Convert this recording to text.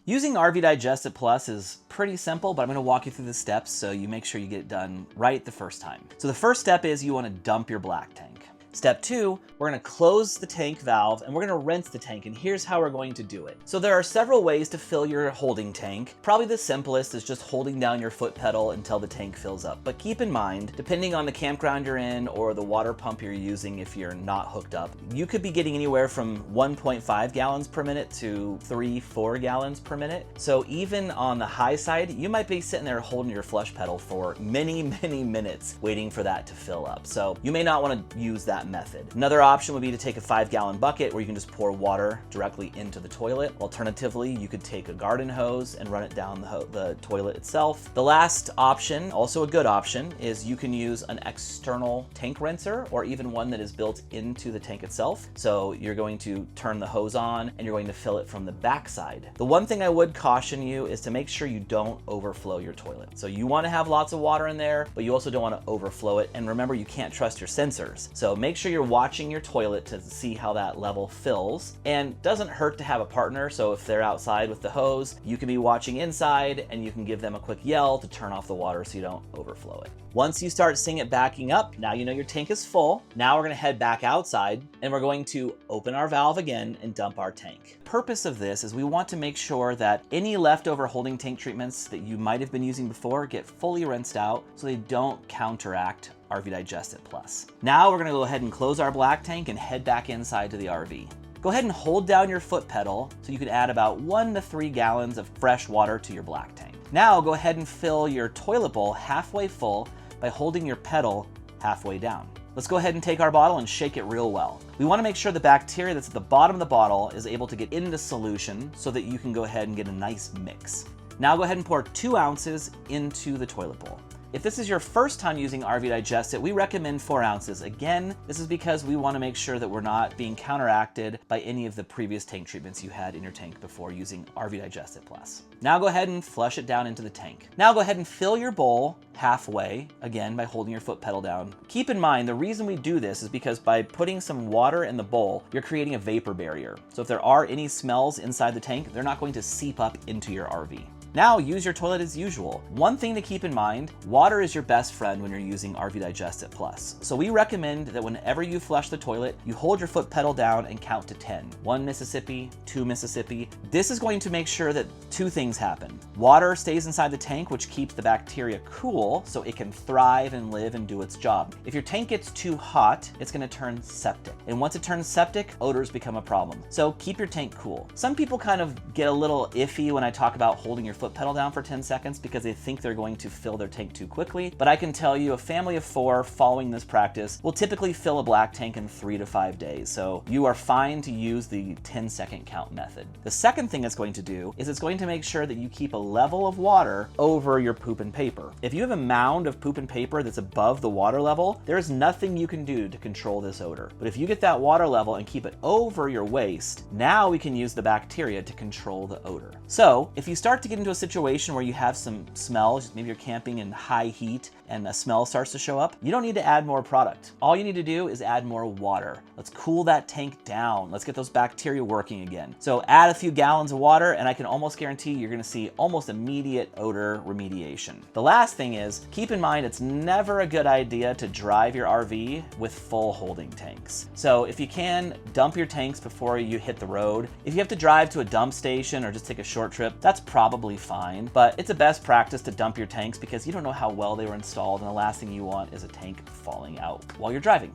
Using RV Digestate Plus is pretty simple, but I'm gonna walk you through the steps so you make sure you get it done right the first time. So the first step is you wanna dump your black tank. Step 2, we're gonna close the tank valve and we're gonna rinse the tank, and here's how we're going to do it. So there are several ways to fill your holding tank. Probably the simplest is just holding down your foot pedal until the tank fills up. But keep in mind, depending on the campground you're in or the water pump you're using if you're not hooked up, you could be getting anywhere from 1.5 gallons per minute to 3-4 gallons per minute. So even on the high side, you might be sitting there holding your flush pedal for many minutes waiting for that to fill up. So you may not wanna use that method. Another option would be to take a 5-gallon bucket where you can just pour water directly into the toilet. Alternatively, you could take a garden hose and run it down the toilet itself. The last option, also a good option, is you can use an external tank rinser or even one that is built into the tank itself. So you're going to turn the hose on and you're going to fill it from the backside. The one thing I would caution you is to make sure you don't overflow your toilet. So you want to have lots of water in there, but you also don't want to overflow it. And remember, you can't trust your sensors. So make sure you're watching your toilet to see how that level fills. And doesn't hurt to have a partner. So if they're outside with the hose, you can be watching inside and you can give them a quick yell to turn off the water so you don't overflow it. Once you start seeing it backing up, now you know your tank is full. Now we're gonna head back outside and we're going to open our valve again and dump our tank. The purpose of this is we want to make sure that any leftover holding tank treatments that you might have been using before get fully rinsed out so they don't counteract RV Digestate Plus. Now we're gonna go ahead and close our black tank and head back inside to the RV. Go ahead and hold down your foot pedal so you can add about 1 to 3 gallons of fresh water to your black tank. Now go ahead and fill your toilet bowl halfway full by holding your pedal halfway down. Let's go ahead and take our bottle and shake it real well. We want to make sure the bacteria that's at the bottom of the bottle is able to get into solution so that you can go ahead and get a nice mix. Now go ahead and pour 2 ounces into the toilet bowl. If this is your first time using RV Digestate, we recommend 4 ounces. Again, this is because we want to make sure that we're not being counteracted by any of the previous tank treatments you had in your tank before using RV Digestate Plus. Now go ahead and flush it down into the tank. Now go ahead and fill your bowl halfway, again, by holding your foot pedal down. Keep in mind, the reason we do this is because by putting some water in the bowl, you're creating a vapor barrier. So if there are any smells inside the tank, they're not going to seep up into your RV. Now use your toilet as usual. One thing to keep in mind, water is your best friend when you're using RV Digestate Plus. So we recommend that whenever you flush the toilet, you hold your foot pedal down and count to 10. 1 Mississippi, 2 Mississippi. This is going to make sure that 2 things happen. Water stays inside the tank, which keeps the bacteria cool so it can thrive and live and do its job. If your tank gets too hot, it's gonna turn septic. And once it turns septic, odors become a problem. So keep your tank cool. Some people kind of get a little iffy when I talk about holding your foot pedal down for 10 seconds because they think they're going to fill their tank too quickly. But I can tell you a family of 4 following this practice will typically fill a black tank in 3 to 5 days. So you are fine to use the 10-second count method. The second thing it's going to do is it's going to make sure that you keep a level of water over your poop and paper. If you have a mound of poop and paper that's above the water level, there's nothing you can do to control this odor. But if you get that water level and keep it over your waist, now we can use the bacteria to control the odor. So if you start to get into a situation where you have some smells, maybe you're camping in high heat and a smell starts to show up, you don't need to add more product. All you need to do is add more water. Let's cool that tank down. Let's get those bacteria working again. So add a few gallons of water and I can almost guarantee you're gonna see almost immediate odor remediation. The last thing is, keep in mind it's never a good idea to drive your RV with full holding tanks. So if you can, dump your tanks before you hit the road. If you have to drive to a dump station or just take a short trip, that's probably fine, but it's a best practice to dump your tanks because you don't know how well they were installed and the last thing you want is a tank falling out while you're driving.